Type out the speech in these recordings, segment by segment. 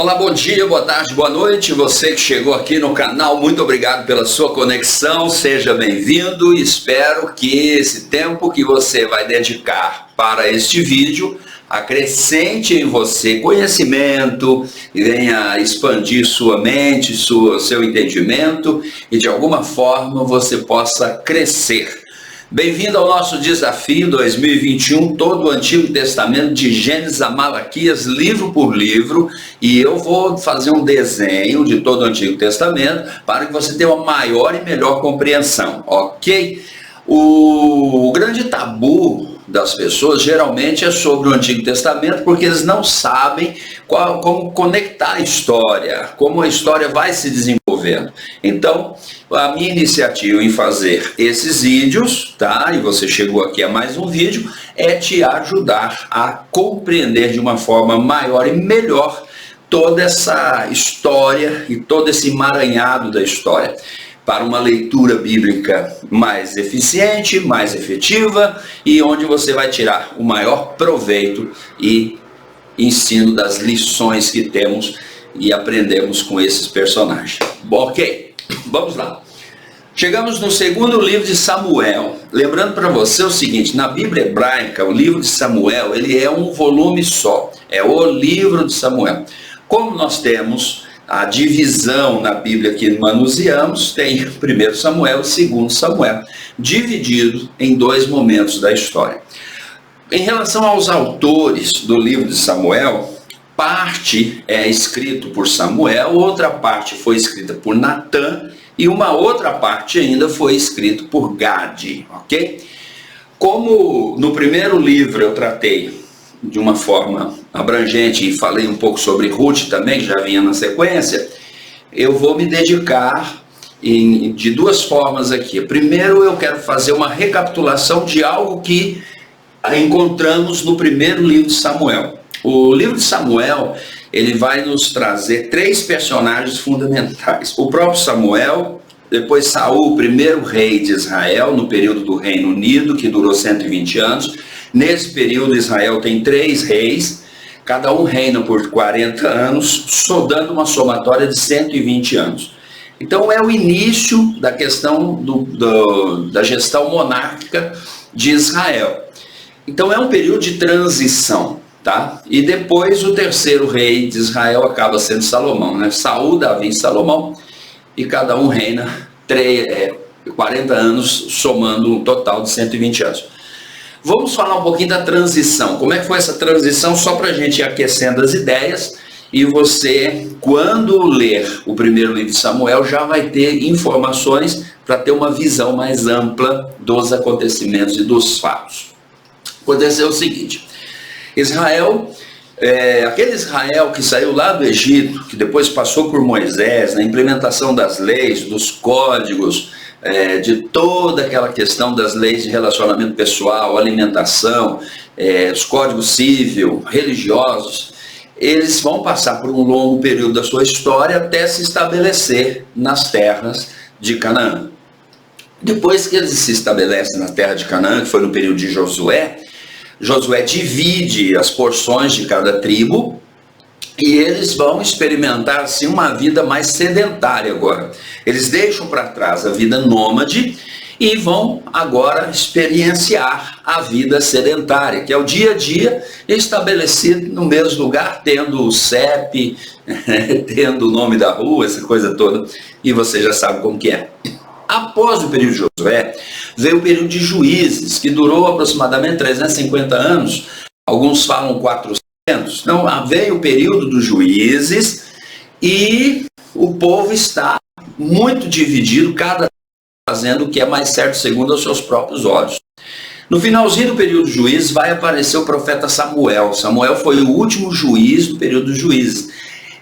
Olá, bom dia, boa tarde, boa noite. Você que chegou aqui no canal, muito obrigado pela sua conexão. Seja bem-vindo. Espero que esse tempo que você vai dedicar para este vídeo acrescente em você conhecimento, venha expandir sua mente, seu entendimento e de alguma forma você possa crescer. Bem-vindo ao nosso desafio 2021, todo o Antigo Testamento de Gênesis a Malaquias, livro por livro, e eu vou fazer um desenho de todo o Antigo Testamento para que você tenha uma maior e melhor compreensão, ok? O grande tabu das pessoas geralmente é sobre o Antigo Testamento, porque eles não sabem como conectar a história, como a história vai se desenvolvendo. Então, a minha iniciativa em fazer esses vídeos, tá? E você chegou aqui a mais um vídeo, é te ajudar a compreender de uma forma maior e melhor toda essa história e todo esse emaranhado da história, para uma leitura bíblica mais eficiente, mais efetiva e onde você vai tirar o maior proveito e ensino das lições que temos e aprendemos com esses personagens. Bom, ok, vamos lá. Chegamos no segundo livro de Samuel. Lembrando para você o seguinte, na Bíblia hebraica, o livro de Samuel, ele é um volume só, é o livro de Samuel. Como nós temos a divisão na Bíblia que manuseamos, tem 1 Samuel e 2 Samuel, dividido em dois momentos da história. Em relação aos autores do livro de Samuel, parte é escrito por Samuel, outra parte foi escrita por Natã e uma outra parte ainda foi escrita por Gade, ok? Como no primeiro livro eu tratei de uma forma abrangente e falei um pouco sobre Ruth também, que já vinha na sequência, eu vou me dedicar de duas formas aqui. Primeiro, eu quero fazer uma recapitulação de algo que encontramos no primeiro livro de Samuel. O livro de Samuel, ele vai nos trazer três personagens fundamentais. O próprio Samuel, depois Saul, o primeiro rei de Israel, no período do Reino Unido, que durou 120 anos. Nesse período, Israel tem 3 reis, cada um reina por 40 anos, dando uma somatória de 120 anos. Então é o início da questão da gestão monárquica de Israel. Então é um período de transição, tá? E depois o terceiro rei de Israel acaba sendo Salomão, né? Saul, Davi e Salomão, e cada um reina 40 anos, somando um total de 120 anos. Vamos falar um pouquinho da transição. Como é que foi essa transição? Só para a gente ir aquecendo as ideias. E você, quando ler o primeiro livro de Samuel, já vai ter informações para ter uma visão mais ampla dos acontecimentos e dos fatos. Aconteceu o seguinte. Israel, aquele Israel que saiu lá do Egito, que depois passou por Moisés, na implementação das leis, dos códigos, de toda aquela questão das leis de relacionamento pessoal, alimentação, os códigos civil, religiosos, eles vão passar por um longo período da sua história até se estabelecer nas terras de Canaã. Depois que eles se estabelecem na terra de Canaã, que foi no período de Josué, Josué divide as porções de cada tribo, e eles vão experimentar assim uma vida mais sedentária agora. Eles deixam para trás a vida nômade e vão agora experienciar a vida sedentária, que é o dia a dia estabelecido no mesmo lugar, tendo o CEP, tendo o nome da rua, essa coisa toda, e você já sabe como que é. Após o período de Josué, veio o período de Juízes, que durou aproximadamente 350 anos, alguns falam 400. Então, veio o período dos Juízes e o povo está muito dividido, cada fazendo o que é mais certo segundo os seus próprios olhos. No finalzinho do período dos Juízes vai aparecer o profeta Samuel. Samuel foi o último juiz do período dos Juízes.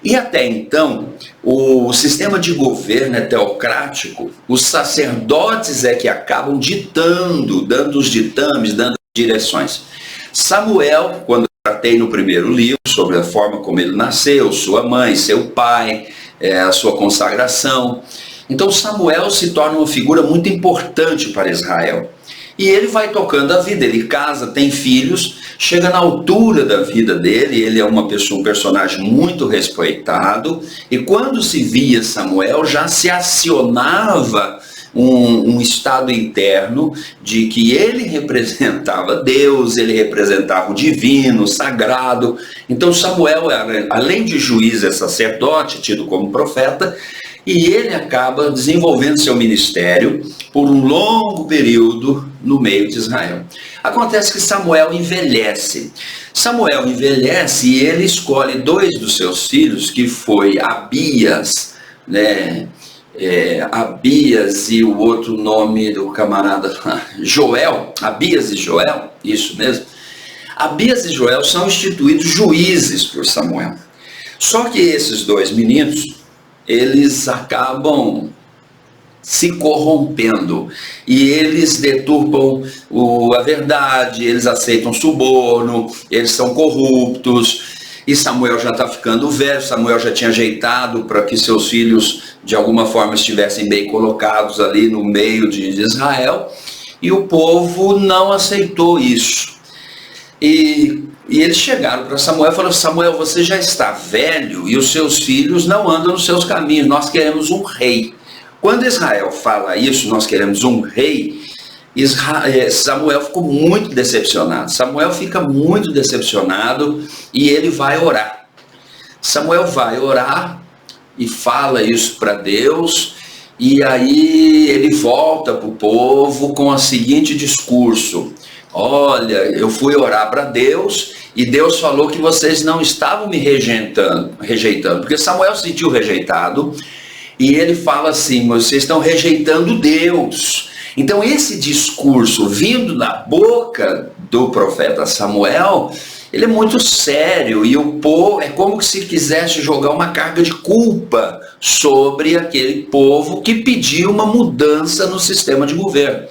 E até então, o sistema de governo é teocrático, os sacerdotes é que acabam ditando, dando os ditames, dando direções. Samuel, quando eu tratei no primeiro livro sobre a forma como ele nasceu, sua mãe, seu pai, a sua consagração. Então Samuel se torna uma figura muito importante para Israel. E ele vai tocando a vida, ele casa, tem filhos, chega na altura da vida dele, ele é um personagem muito respeitado, e quando se via Samuel, já se acionava um estado interno de que ele representava Deus, ele representava o divino, o sagrado. Então Samuel, além de juiz, é sacerdote, tido como profeta, e ele acaba desenvolvendo seu ministério por um longo período no meio de Israel. Acontece que Samuel envelhece. Samuel envelhece e ele escolhe 2 dos seus filhos, que foi Abias, né? Abias e o outro nome do camarada Joel, Abias e Joel, isso mesmo. Abias e Joel são instituídos juízes por Samuel. Só que esses 2 meninos, eles acabam se corrompendo e eles deturpam a verdade, eles aceitam suborno, eles são corruptos. E Samuel já está ficando velho, Samuel já tinha ajeitado para que seus filhos de alguma forma estivessem bem colocados ali no meio de Israel, e o povo não aceitou isso. E eles chegaram para Samuel e falaram: Samuel, você já está velho e os seus filhos não andam nos seus caminhos, nós queremos um rei. Quando Israel fala isso, nós queremos um rei, Samuel ficou muito decepcionado. Samuel fica muito decepcionado e ele vai orar. Samuel vai orar e fala isso para Deus, e aí ele volta para o povo com o seguinte discurso: olha, eu fui orar para Deus e Deus falou que vocês não estavam me rejeitando, porque Samuel se sentiu rejeitado, e ele fala assim: vocês estão rejeitando Deus. Então esse discurso vindo da boca do profeta Samuel, ele é muito sério, e o povo é como se quisesse jogar uma carga de culpa sobre aquele povo que pediu uma mudança no sistema de governo.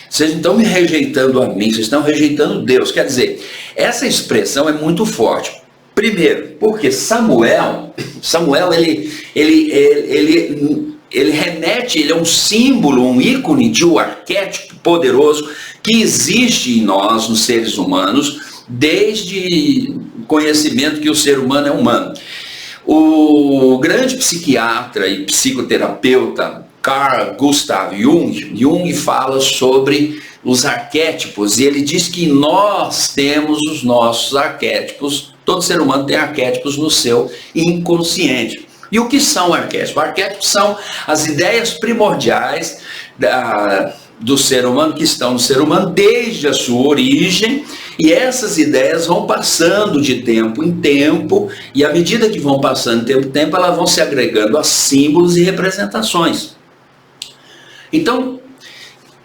Vocês não estão me rejeitando a mim, vocês estão rejeitando Deus. Quer dizer, essa expressão é muito forte. Primeiro, porque Samuel ele remete, ele é um símbolo, um ícone de um arquétipo poderoso que existe em nós, nos seres humanos, desde o conhecimento que o ser humano é humano. O grande psiquiatra e psicoterapeuta Carl Gustav Jung fala sobre os arquétipos, e ele diz que nós temos os nossos arquétipos, todo ser humano tem arquétipos no seu inconsciente. E o que são arquétipos? Arquétipos são as ideias primordiais do ser humano, que estão no ser humano desde a sua origem, e essas ideias vão passando de tempo em tempo, e à medida que vão passando de tempo em tempo, elas vão se agregando a símbolos e representações. Então,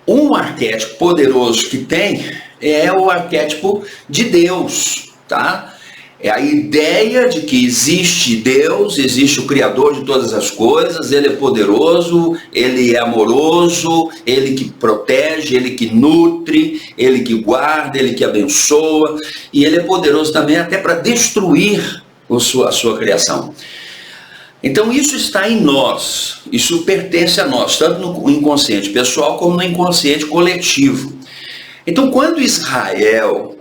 um arquétipo poderoso que tem é o arquétipo de Deus, tá? É a ideia de que existe Deus, existe o Criador de todas as coisas, Ele é poderoso, Ele é amoroso, Ele que protege, Ele que nutre, Ele que guarda, Ele que abençoa, e Ele é poderoso também até para destruir a sua criação. Então isso está em nós, isso pertence a nós, tanto no inconsciente pessoal como no inconsciente coletivo. Então quando Israel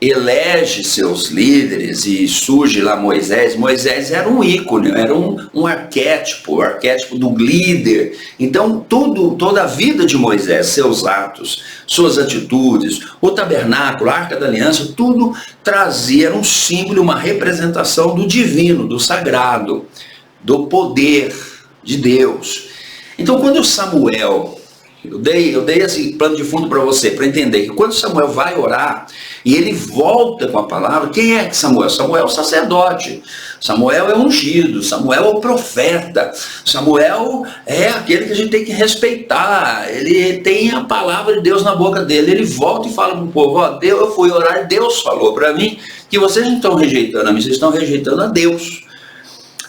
elege seus líderes e surge lá Moisés era um ícone, era um arquétipo, o arquétipo do líder. Então toda a vida de Moisés, seus atos, suas atitudes, o tabernáculo, a Arca da Aliança, tudo trazia um símbolo, uma representação do divino, do sagrado, do poder de Deus. Então quando Samuel, eu dei esse plano de fundo para você, para entender que quando Samuel vai orar e ele volta com a palavra, quem é Samuel? Samuel é o sacerdote, Samuel é ungido, Samuel é o profeta, Samuel é aquele que a gente tem que respeitar, ele tem a palavra de Deus na boca dele, ele volta e fala para o povo: ó, eu fui orar e Deus falou para mim que vocês não estão rejeitando a mim, vocês estão rejeitando a Deus.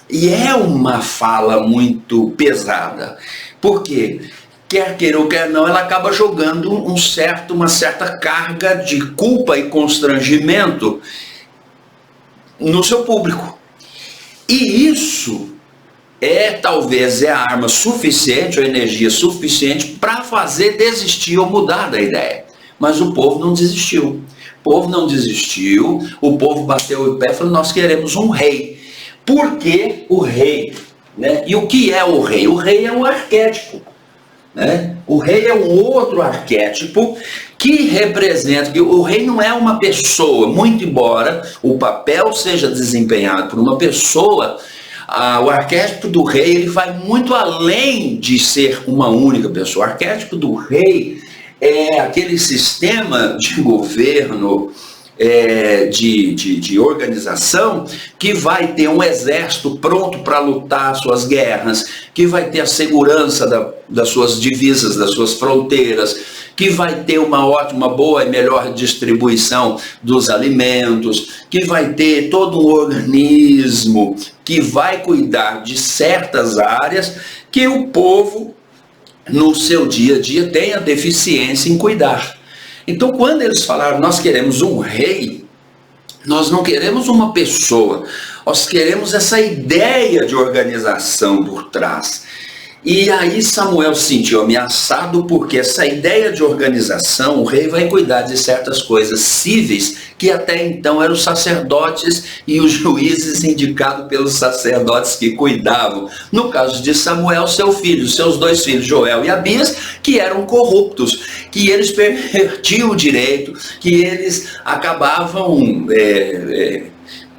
E é uma fala muito pesada, por quê? Quer queira ou quer não, ela acaba jogando uma certa carga de culpa e constrangimento no seu público. E isso talvez a arma suficiente, ou energia suficiente para fazer desistir ou mudar da ideia. Mas o povo não desistiu. O povo não desistiu, o povo bateu o pé e falou: nós queremos um rei. Por que o rei? Né? E o que é o rei? O rei é um arquétipo. Né? O rei é um outro arquétipo que representa, que o rei não é uma pessoa, muito embora o papel seja desempenhado por uma pessoa, o arquétipo do rei ele vai muito além de ser uma única pessoa. O arquétipo do rei é aquele sistema de governo, de organização, que vai ter um exército pronto para lutar suas guerras, que vai ter a segurança das suas divisas, das suas fronteiras, que vai ter uma ótima, boa e melhor distribuição dos alimentos, que vai ter todo um organismo que vai cuidar de certas áreas que o povo, no seu dia a dia, tem a deficiência em cuidar. Então, quando eles falaram: nós queremos um rei, nós não queremos uma pessoa, nós queremos essa ideia de organização por trás. E aí Samuel se sentiu ameaçado, porque essa ideia de organização, o rei vai cuidar de certas coisas cíveis que até então eram os sacerdotes e os juízes indicados pelos sacerdotes que cuidavam. No caso de Samuel, seu filho, seus dois filhos, Joel e Abias, que eram corruptos, que eles pervertiam o direito, que eles acabavam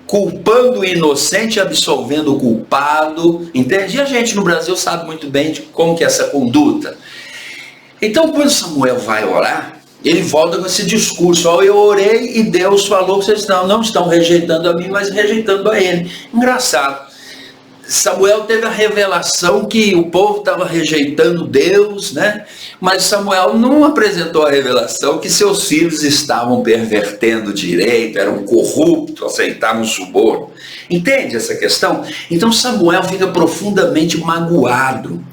culpando o inocente e absolvendo o culpado, entende? E a gente no Brasil sabe muito bem de como que é essa conduta. Então, quando Samuel vai orar, ele volta com esse discurso: eu orei e Deus falou que vocês não estão rejeitando a mim, mas rejeitando a ele. Engraçado. Samuel teve a revelação que o povo estava rejeitando Deus, né? Mas Samuel não apresentou a revelação que seus filhos estavam pervertendo o direito, eram corruptos, aceitavam suborno. Entende essa questão? Então Samuel fica profundamente magoado.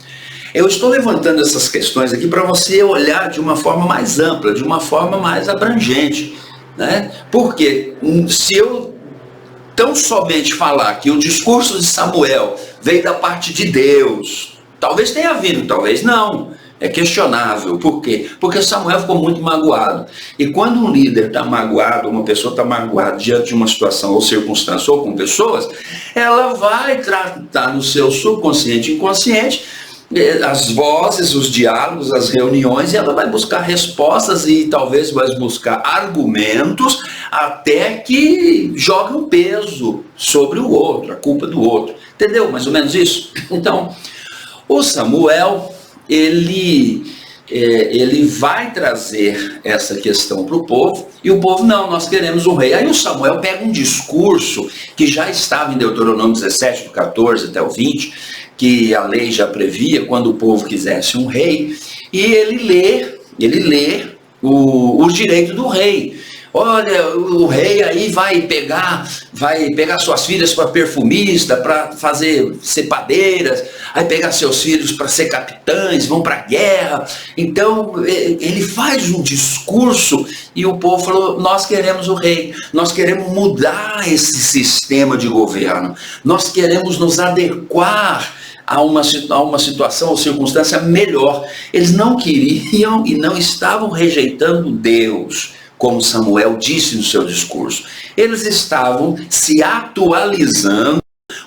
Eu estou levantando essas questões aqui para você olhar de uma forma mais ampla, de uma forma mais abrangente, né? Porque se eu tão somente falar que o discurso de Samuel veio da parte de Deus, talvez tenha vindo, talvez não, é questionável. Por quê? Porque Samuel ficou muito magoado. E quando um líder está magoado, uma pessoa está magoada diante de uma situação ou circunstância ou com pessoas, ela vai tratar no seu subconsciente e inconsciente as vozes, os diálogos, as reuniões, e ela vai buscar respostas e talvez vai buscar argumentos até que joga um peso sobre o outro, a culpa do outro. Entendeu mais ou menos isso? Então, o Samuel, ele vai trazer essa questão para o povo, e o povo: não, nós queremos um rei. Aí o Samuel pega um discurso que já estava em Deuteronômio 17, do 14 até o 20, que a lei já previa quando o povo quisesse um rei, e ele lê os direitos do rei. Olha, o rei aí vai pegar suas filhas para perfumista, para fazer cepadeiras, vai pegar seus filhos para ser capitães, vão para a guerra. Então ele faz um discurso e o povo falou: nós queremos o rei, nós queremos mudar esse sistema de governo, nós queremos nos adequar a uma situação ou circunstância melhor. Eles não queriam e não estavam rejeitando Deus, como Samuel disse no seu discurso. Eles estavam se atualizando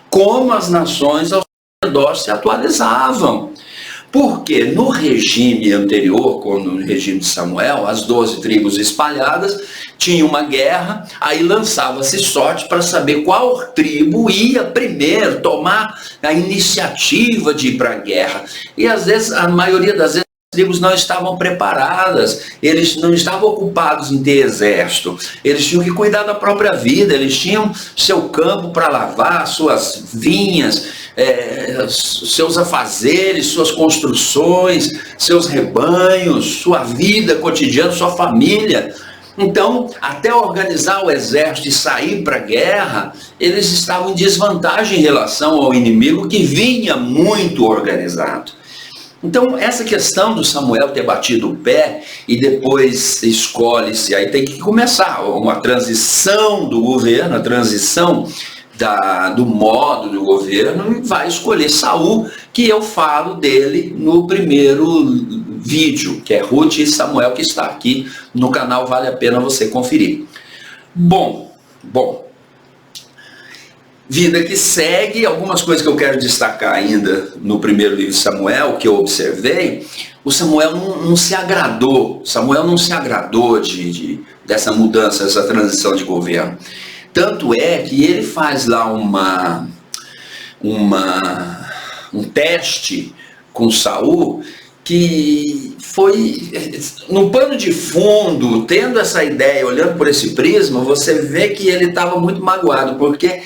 como as nações ao redor se atualizavam. Porque no regime anterior, no regime de Samuel, as 12 tribos espalhadas, tinha uma guerra, aí lançava-se sorte para saber qual tribo ia primeiro tomar a iniciativa de ir para a guerra. E às vezes, a maioria das vezes, as tribos não estavam preparadas, eles não estavam ocupados em ter exército, eles tinham que cuidar da própria vida, eles tinham seu campo para lavar, suas vinhas, seus afazeres, suas construções, seus rebanhos, sua vida cotidiana, sua família. Então, até organizar o exército e sair para a guerra, eles estavam em desvantagem em relação ao inimigo que vinha muito organizado. Então, essa questão do Samuel ter batido o pé e depois escolhe-se, aí tem que começar uma transição do governo, a transição do modo do governo, e vai escolher Saul, que eu falo dele no primeiro vídeo, que é Ruth e Samuel, que está aqui no canal, vale a pena você conferir. Bom, vida que segue, algumas coisas que eu quero destacar ainda no primeiro livro de Samuel, que eu observei. O Samuel não se agradou, dessa mudança, dessa transição de governo. Tanto é que ele faz lá um teste com Saul, que foi, no pano de fundo, tendo essa ideia, olhando por esse prisma, você vê que ele estava muito magoado, porque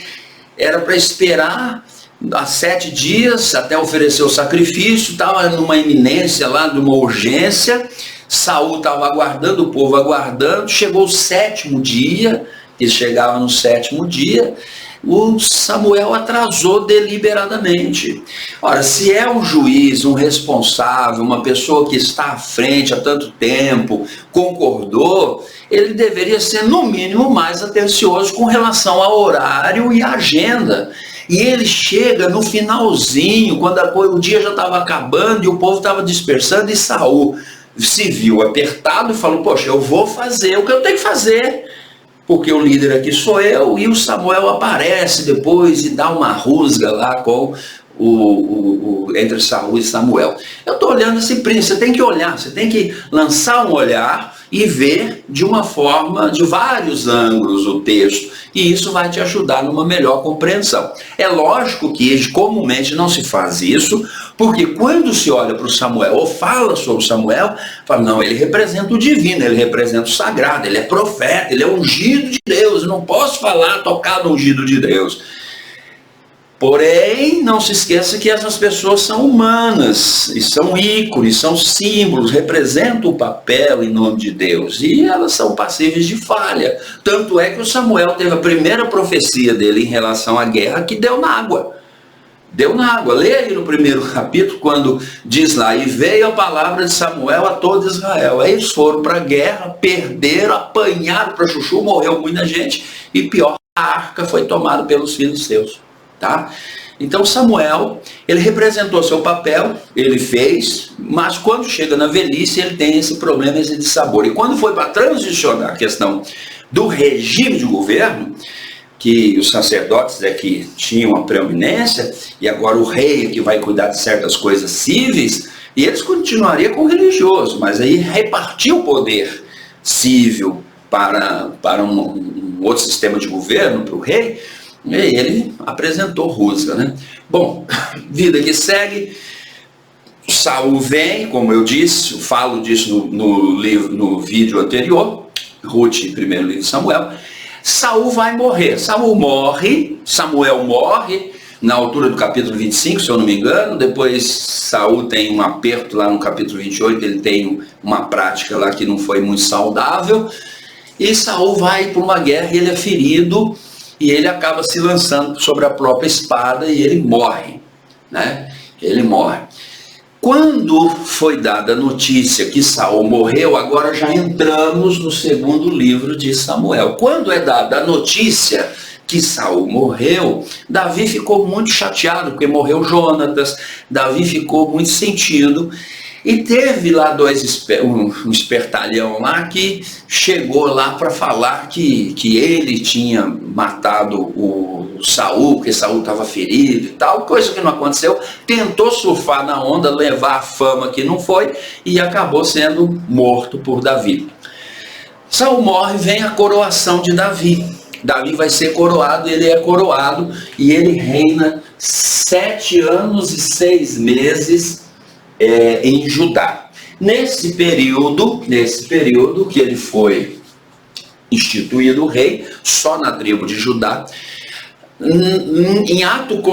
era para esperar há 7 dias até oferecer o sacrifício, estava numa iminência lá, de uma urgência. Saul estava aguardando, o povo aguardando, chegou o 7º dia, ele chegava no 7º dia, o Samuel atrasou deliberadamente. Ora, se é um juiz, um responsável, uma pessoa que está à frente há tanto tempo, concordou, ele deveria ser no mínimo mais atencioso com relação ao horário e à agenda. E ele chega no finalzinho, quando o dia já estava acabando e o povo estava dispersando, e Saul se viu apertado e falou: poxa, eu vou fazer o que eu tenho que fazer, porque o líder aqui sou eu. E o Samuel aparece depois e dá uma rusga lá com entre Saul e Samuel. Eu estou olhando esse príncipe, você tem que olhar, você tem que lançar um olhar e ver de uma forma, de vários ângulos o texto, e isso vai te ajudar numa melhor compreensão. É lógico que comumente não se faz isso, porque quando se olha para o Samuel ou fala sobre Samuel, fala, não, ele representa o divino, ele representa o sagrado, ele é profeta, ele é ungido de Deus, eu não posso falar, tocar no ungido de Deus. Porém, não se esqueça que essas pessoas são humanas, e são ícones, são símbolos, representam o papel em nome de Deus, e elas são passíveis de falha. Tanto é que o Samuel teve a primeira profecia dele em relação à guerra, que deu na água. Deu na água. Leia aí no primeiro capítulo, quando diz lá: e veio a palavra de Samuel a todo Israel. Aí eles foram para a guerra, perderam, apanharam para chuchu, morreu muita gente, e pior, a arca foi tomada pelos filisteus. Tá? Então Samuel, ele representou seu papel, ele fez, mas quando chega na velhice ele tem esse problema, esse dissabor. E quando foi para transicionar a questão do regime de governo, que os sacerdotes é que tinham a preeminência, e agora o rei é que vai cuidar de certas coisas cíveis, e eles continuariam com o religioso, mas aí repartiu o poder civil para um outro sistema de governo, para o rei. E ele apresentou rusga, né? Bom, vida que segue. Saul vem, como eu disse, eu falo disso no vídeo anterior, Ruth, primeiro livro de Samuel. Saul vai morrer. Samuel morre na altura do capítulo 25, se eu não me engano. Depois Saul tem um aperto lá no capítulo 28, ele tem uma prática lá que não foi muito saudável. E Saul vai para uma guerra e ele é ferido. E ele acaba se lançando sobre a própria espada e ele morre, né? Ele morre. Quando foi dada a notícia que Saul morreu, agora já entramos no segundo livro de Samuel. Quando é dada a notícia que Saul morreu, Davi ficou muito chateado, porque morreu Jonatas. Davi ficou muito sentido. E teve lá um espertalhão lá que chegou lá para falar que ele tinha matado o Saul, porque Saul estava ferido e tal, coisa que não aconteceu. Tentou surfar na onda, levar a fama que não foi, e acabou sendo morto por Davi. Saul morre, vem a coroação de Davi. Davi vai ser coroado, ele é coroado, e ele reina 7 anos e 6 meses em Judá. Nesse período que ele foi instituído rei, só na tribo de Judá, em ato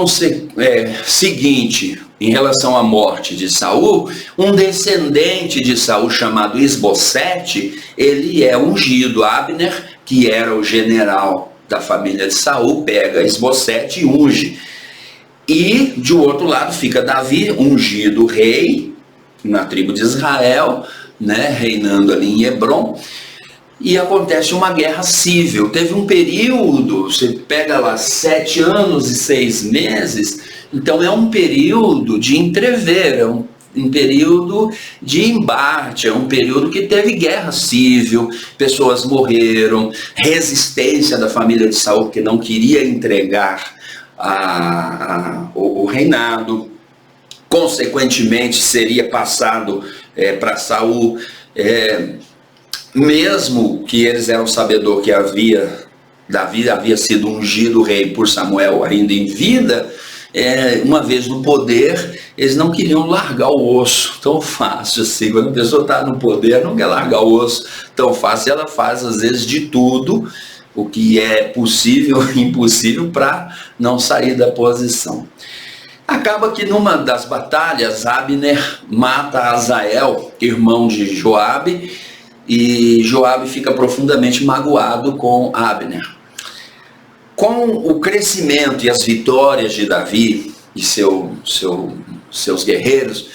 seguinte, em relação à morte de Saul, um descendente de Saul chamado Isbosete, ele é ungido. Abner, que era o general da família de Saul, pega Isbosete e unge. E de outro lado fica Davi, ungido rei na tribo de Israel, né, reinando ali em Hebron. e acontece uma guerra civil. Teve um período, você pega lá 7 anos e 6 meses, então é um período de entrever, é um período de embate, é um período que teve guerra civil, pessoas morreram, resistência da família de Saul que não queria entregar o reinado, consequentemente seria passado para Saul, mesmo que eles eram sabedor que Davi havia sido ungido rei por Samuel ainda em vida, uma vez no poder, eles não queriam largar o osso tão fácil assim. Quando a pessoa está no poder, não quer largar o osso tão fácil, ela faz às vezes de tudo o que é possível e impossível para não sair da posição. Acaba que numa das batalhas, Abner mata Asael, irmão de Joabe, e Joabe fica profundamente magoado com Abner. Com o crescimento e as vitórias de Davi e seus guerreiros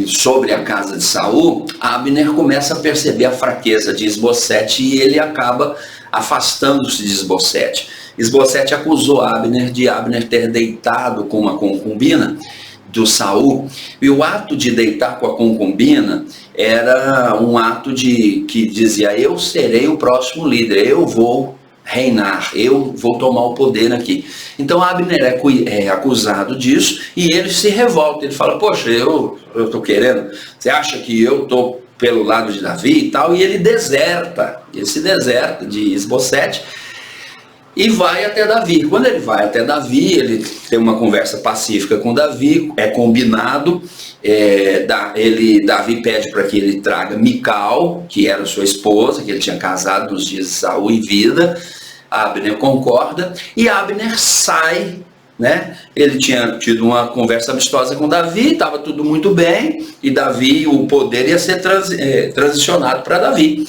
sobre a casa de Saul, Abner começa a perceber a fraqueza de Isbosete e ele acaba afastando-se de Isbosete. Isbosete acusou Abner de Abner ter deitado com uma concubina do Saul, e o ato de deitar com a concubina era um ato que dizia: eu serei o próximo líder, eu vou reinar, eu vou tomar o poder aqui. Então Abner é acusado disso e ele se revolta, ele fala: poxa, eu estou querendo, você acha que eu estou pelo lado de Davi e tal? E ele se deserta de Isbosete e vai até Davi. Quando ele vai até Davi, ele tem uma conversa pacífica com Davi, é combinado, Davi pede para que ele traga Mical, que era sua esposa, que ele tinha casado nos dias de Saul em vida. Abner concorda e Abner sai, né? Ele tinha tido uma conversa amistosa com Davi, estava tudo muito bem, e Davi, o poder ia ser transicionado para Davi.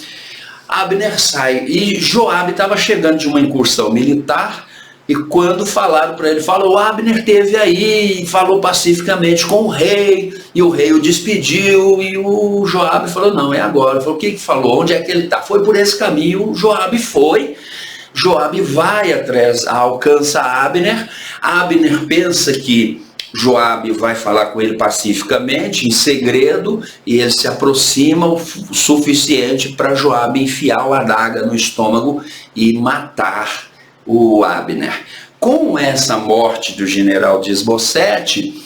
Abner sai e Joabe estava chegando de uma incursão militar, e quando falaram para ele, o Abner teve aí e falou pacificamente com o rei, e o rei o despediu, e o Joabe falou: não, é agora. Falou: o que falou? Onde é que ele está? Foi por esse caminho. O Joabe foi. Joabe vai atrás, alcança Abner. Abner pensa que Joabe vai falar com ele pacificamente, em segredo, e ele se aproxima o suficiente para Joabe enfiar a adaga no estômago e matar o Abner. Com essa morte do general de Isbosete,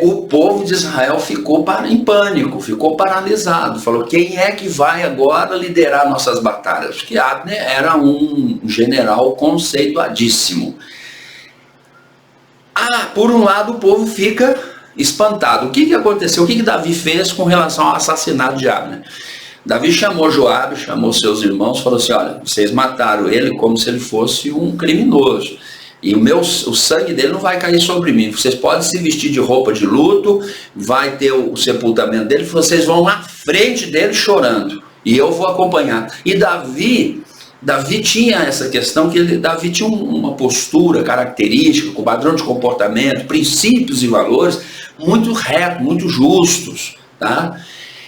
o povo de Israel ficou em pânico, ficou paralisado. Falou: quem é que vai agora liderar nossas batalhas? Porque Abner era um general conceituadíssimo. Por um lado, o povo fica espantado. O que aconteceu? O que Davi fez com relação ao assassinato de Abner? Davi chamou Joabe, chamou seus irmãos, falou assim: olha, vocês mataram ele como se ele fosse um criminoso. E o sangue dele não vai cair sobre mim. Vocês podem se vestir de roupa de luto, vai ter o sepultamento dele, vocês vão na frente dele chorando, e eu vou acompanhar. E Davi tinha essa questão, que Davi tinha uma postura característica, com padrão de comportamento, princípios e valores muito retos, muito justos, tá?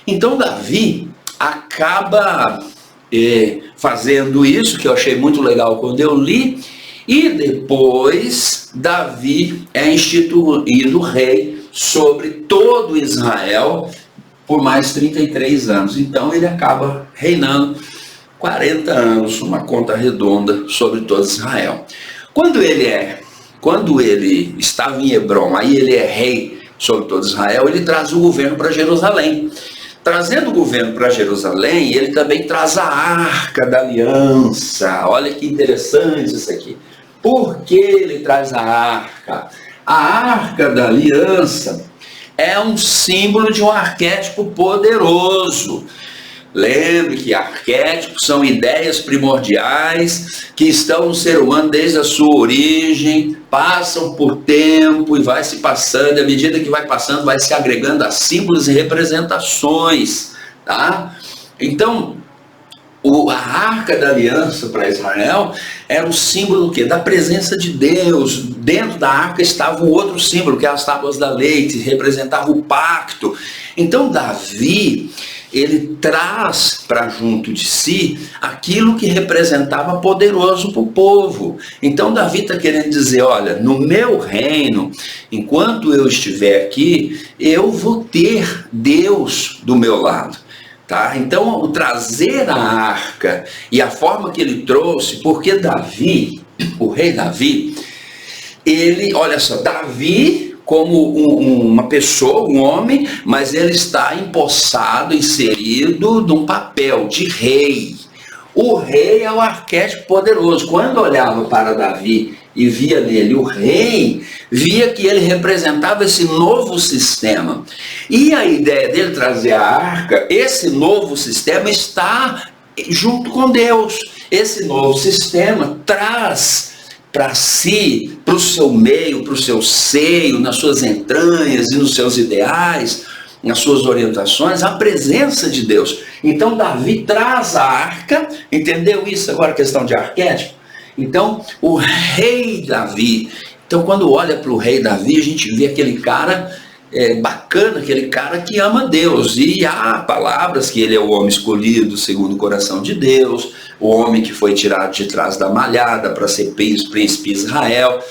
Então Davi acaba fazendo isso, que eu achei muito legal quando eu li. E depois Davi é instituído rei sobre todo Israel por mais 33 anos. Então ele acaba reinando 40 anos, uma conta redonda, sobre todo Israel. Quando ele estava em Hebrom, aí ele é rei sobre todo Israel, ele traz o governo para Jerusalém. Trazendo o governo para Jerusalém, ele também traz a Arca da Aliança. Olha que interessante isso aqui. Por que ele traz a arca? A Arca da Aliança é um símbolo de um arquétipo poderoso. Lembre que arquétipos são ideias primordiais que estão no ser humano desde a sua origem, passam por tempo e vai se passando, e à medida que vai passando, vai se agregando a símbolos e representações, tá? Então, a Arca da Aliança para Israel era um símbolo do quê? Da presença de Deus. Dentro da arca estava um outro símbolo, que é as tábuas da lei, que representava o pacto. Então Davi ele traz para junto de si aquilo que representava poderoso para o povo. Então Davi está querendo dizer, olha, no meu reino, enquanto eu estiver aqui, eu vou ter Deus do meu lado. Tá? Então, o trazer a arca e a forma que ele trouxe, porque Davi, o rei Davi, ele, olha só, Davi como uma pessoa, um homem, mas ele está empossado, inserido num papel de rei. O rei é o arquétipo poderoso. Quando olhava para Davi e via nele o rei, via que ele representava esse novo sistema. E a ideia dele trazer a arca, esse novo sistema está junto com Deus. Esse novo sistema traz para si, para o seu meio, para o seu seio, nas suas entranhas e nos seus ideais, nas suas orientações, a presença de Deus. Então Davi traz a arca, entendeu isso? Agora a questão de arquétipo. Então o rei Davi, então quando olha para o rei Davi, a gente vê aquele cara bacana, aquele cara que ama Deus, e há palavras que ele é o homem escolhido segundo o coração de Deus, o homem que foi tirado de trás da malhada para ser príncipe de Israel.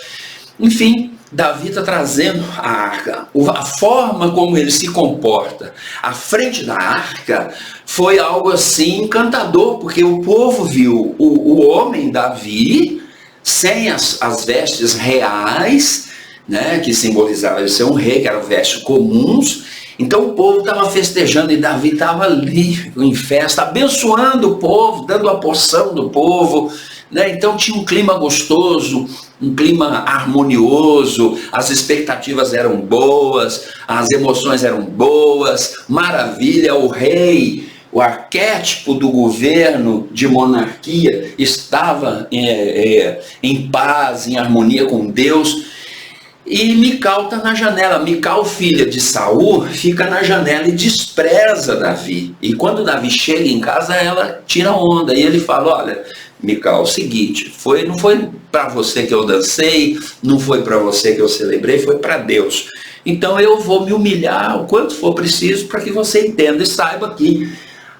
Enfim, Davi está trazendo a arca. A forma como ele se comporta à frente da arca foi algo assim encantador, porque o povo viu o homem Davi sem as vestes reais, né, que simbolizavam ele ser um rei, que eram vestes comuns. Então o povo estava festejando e Davi estava ali em festa, abençoando o povo, dando a porção do povo, né? Então tinha um clima gostoso, um clima harmonioso, as expectativas eram boas, as emoções eram boas, maravilha, o rei, o arquétipo do governo de monarquia estava em paz, em harmonia com Deus. E Mical está na janela. Mical, filha de Saul, fica na janela e despreza Davi. E quando Davi chega em casa, ela tira onda. E ele fala, olha, Mical, é o seguinte, não foi para você que eu dancei, não foi para você que eu celebrei, foi para Deus. Então eu vou me humilhar o quanto for preciso para que você entenda e saiba que,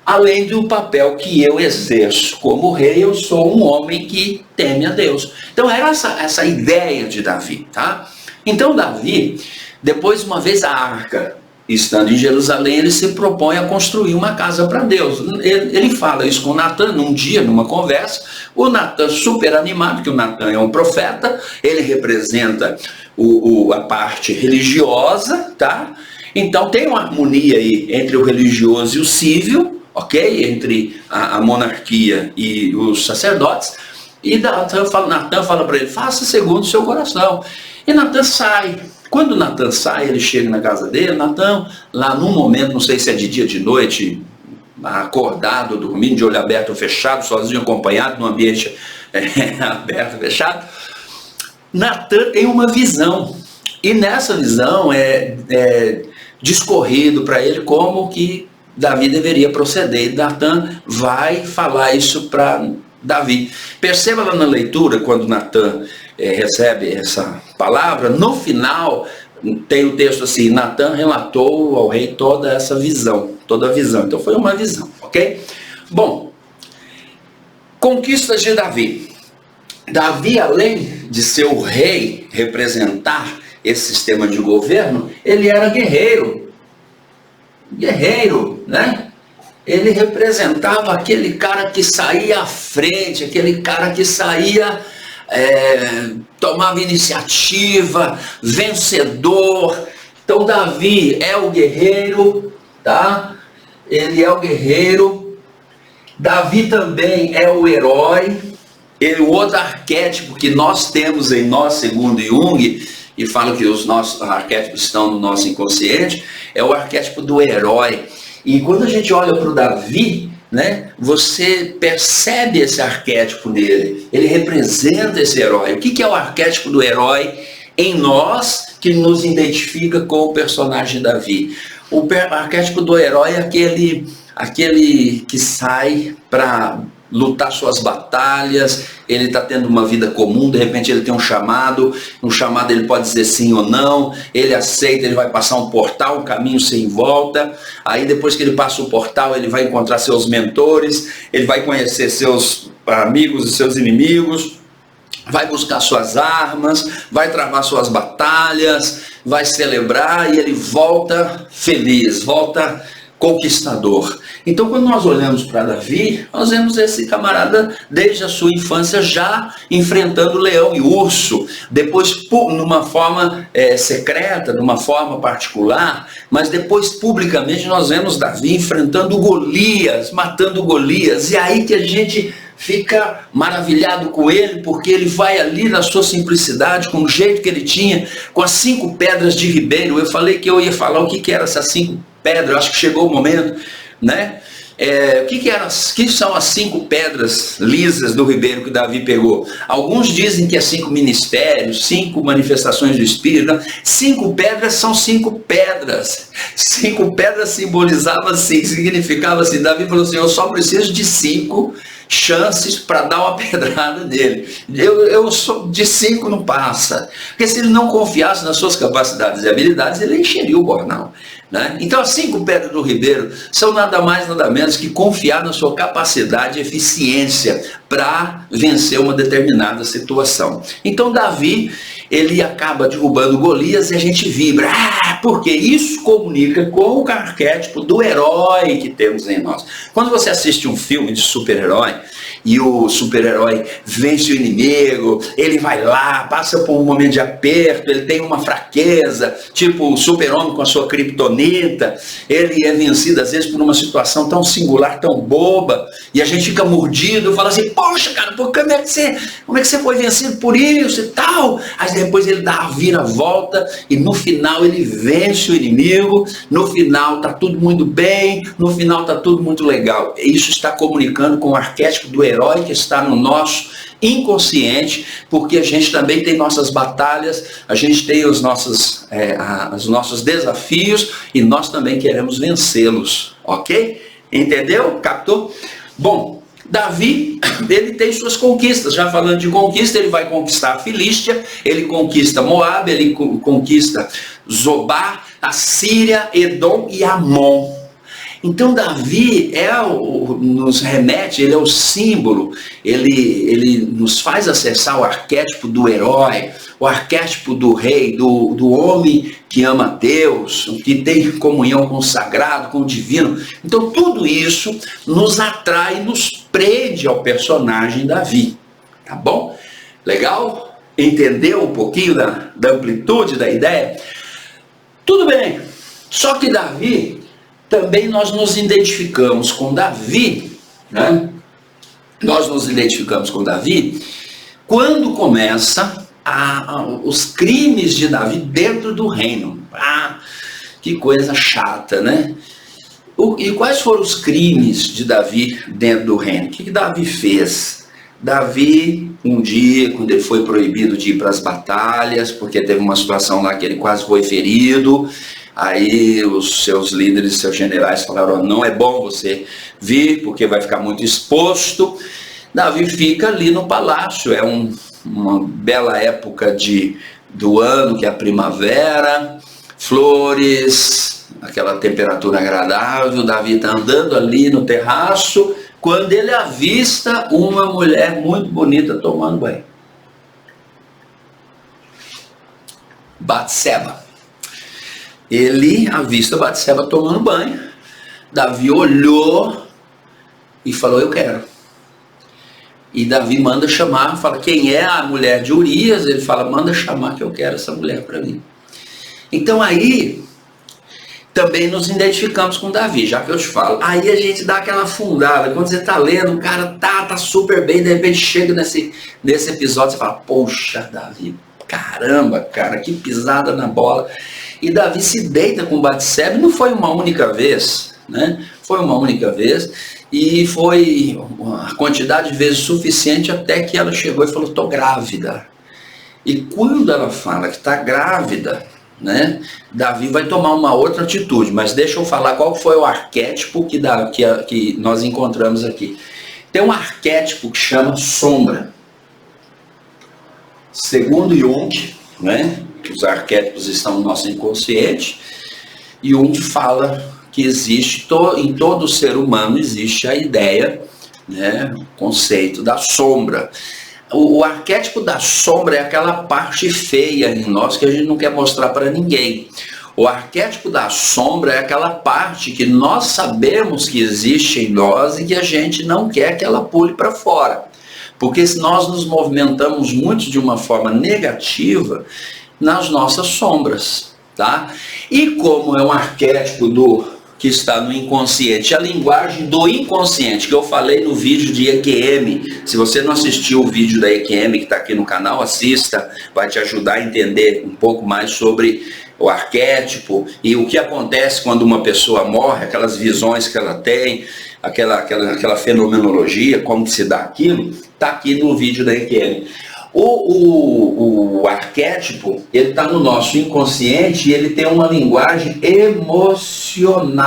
além do papel que eu exerço como rei, eu sou um homem que teme a Deus. Então era essa ideia de Davi, tá? Então Davi, depois uma vez a arca estando em Jerusalém, ele se propõe a construir uma casa para Deus. Ele fala isso com Natan num dia, numa conversa. O Natan super animado, que o Natan é um profeta, ele representa a parte religiosa, tá? Então tem uma harmonia aí entre o religioso e o civil, ok? Entre a monarquia e os sacerdotes. E Natan fala para ele, faça segundo o seu coração. E Natan sai. Quando Natan sai, ele chega na casa dele, Natan, lá num momento, não sei se é de dia, de noite, acordado, dormindo, de olho aberto ou fechado, sozinho, acompanhado, num ambiente aberto, fechado, Natan tem uma visão. E nessa visão é discorrido para ele como que Davi deveria proceder. E Natan vai falar isso para Davi. Perceba lá na leitura, quando Natan recebe essa palavra, no final tem o texto assim, Natan relatou ao rei toda essa visão, toda a visão. Então foi uma visão, ok? Bom, conquistas de Davi. Davi, além de ser o rei, representar esse sistema de governo, ele era guerreiro, né? Ele representava aquele cara que saía à frente, aquele cara que saía, tomava iniciativa, vencedor. Então Davi é o guerreiro, tá? Ele é o guerreiro. Davi também é o herói. O outro arquétipo que nós temos em nós, segundo Jung, e falo que os nossos arquétipos estão no nosso inconsciente, é o arquétipo do herói. E quando a gente olha para o Davi, né, você percebe esse arquétipo nele. Ele representa esse herói. O que é o arquétipo do herói em nós que nos identifica com o personagem Davi? O arquétipo do herói é aquele que sai para lutar suas batalhas, ele está tendo uma vida comum, de repente ele tem um chamado ele pode dizer sim ou não, ele aceita, ele vai passar um portal, um caminho sem volta, aí depois que ele passa o portal, ele vai encontrar seus mentores, ele vai conhecer seus amigos e seus inimigos, vai buscar suas armas, vai travar suas batalhas, vai celebrar e ele volta feliz, volta conquistador. Então, quando nós olhamos para Davi, nós vemos esse camarada desde a sua infância já enfrentando leão e urso, depois numa forma secreta, numa forma particular, mas depois publicamente nós vemos Davi enfrentando Golias, matando Golias, e aí que a gente fica maravilhado com ele, porque ele vai ali na sua simplicidade, com o jeito que ele tinha, com as 5 pedras de ribeiro. Eu falei que eu ia falar o que eram essas 5 pedras, eu acho que chegou o momento, né? Que são as 5 pedras lisas do ribeiro que Davi pegou? Alguns dizem que é 5 ministérios, 5 manifestações do Espírito. 5 pedras são 5 pedras. 5 pedras simbolizavam assim, significava assim. Davi falou assim: eu só preciso de 5 chances para dar uma pedrada nele. Eu sou de 5 não passa. Porque se ele não confiasse nas suas capacidades e habilidades, ele encheria o bornal, né? Então as 5 pedras do ribeiro são nada mais nada menos que confiar na sua capacidade e eficiência para vencer uma determinada situação. Então Davi, ele acaba derrubando Golias e a gente vibra, porque isso comunica com o arquétipo do herói que temos em nós. Quando você assiste um filme de super-herói e o super-herói vence o inimigo, ele vai lá, passa por um momento de aperto, ele tem uma fraqueza, tipo o super-homem com a sua criptonita, ele é vencido às vezes por uma situação tão singular, tão boba, e a gente fica mordido, fala assim: poxa cara, como é que você foi vencido por isso e tal? Aí depois ele dá a vira-volta e no final ele vence o inimigo, no final está tudo muito bem, no final está tudo muito legal. Isso está comunicando com o arquétipo do herói que está no nosso inconsciente, porque a gente também tem nossas batalhas, a gente tem os nossos desafios e nós também queremos vencê-los, ok? Entendeu? Captou? Bom, Davi, ele tem suas conquistas. Já falando de conquista, ele vai conquistar a Filístia, ele conquista Moab, ele conquista Zobá, a Síria, Edom e Amon. Então Davi nos remete, ele é o símbolo, ele nos faz acessar o arquétipo do herói, o arquétipo do rei, do homem que ama Deus, que tem comunhão com o sagrado, com o divino. Então tudo isso nos atrai, nos prende ao personagem Davi, tá bom? Legal? Entendeu um pouquinho da amplitude da ideia? Tudo bem, só que Davi, também nós nos identificamos com Davi, né? Nós nos identificamos com Davi quando começa os crimes de Davi dentro do reino. Que coisa chata, né? E quais foram os crimes de Davi dentro do reino? O que Davi fez? Davi, um dia, quando ele foi proibido de ir para as batalhas, porque teve uma situação lá que ele quase foi ferido, aí os seus líderes, seus generais falaram: não é bom você vir, porque vai ficar muito exposto. Davi fica ali no palácio, é uma bela época do ano, que é a primavera, flores, aquela temperatura agradável. Davi está andando ali no terraço, quando ele avista uma mulher muito bonita tomando banho. Batseba. Ele avista Batseba tomando banho. Davi olhou e falou: eu quero. E Davi manda chamar, fala: quem é a mulher de Urias? Ele fala: manda chamar que eu quero essa mulher para mim. Então aí também nos identificamos com Davi, já que eu te falo. Aí a gente dá aquela afundada, quando você está lendo, o cara tá super bem, de repente chega nesse episódio, você fala: poxa, Davi, caramba, cara, que pisada na bola. E Davi se deita com Batseba, não foi uma única vez, né? Foi uma única vez, e foi uma quantidade de vezes suficiente até que ela chegou e falou: estou grávida. E quando ela fala que está grávida, né, Davi vai tomar uma outra atitude, mas deixa eu falar qual foi o arquétipo que nós encontramos aqui. Tem um arquétipo que chama sombra. Segundo Jung, né, os arquétipos estão no nosso inconsciente, Jung fala que existe, em todo ser humano existe a ideia, né, o conceito da sombra. O arquétipo da sombra é aquela parte feia em nós que a gente não quer mostrar para ninguém. O arquétipo da sombra é aquela parte que nós sabemos que existe em nós e que a gente não quer que ela pule para fora. Porque se nós nos movimentamos muito de uma forma negativa nas nossas sombras, tá? E como é um arquétipo que está no inconsciente, a linguagem do inconsciente, que eu falei no vídeo de EQM, se você não assistiu o vídeo da EQM que está aqui no canal, assista, vai te ajudar a entender um pouco mais sobre o arquétipo e o que acontece quando uma pessoa morre, aquelas visões que ela tem, aquela fenomenologia, como se dá aquilo, está aqui no vídeo da EQM. O arquétipo, ele está no nosso inconsciente e ele tem uma linguagem emocional.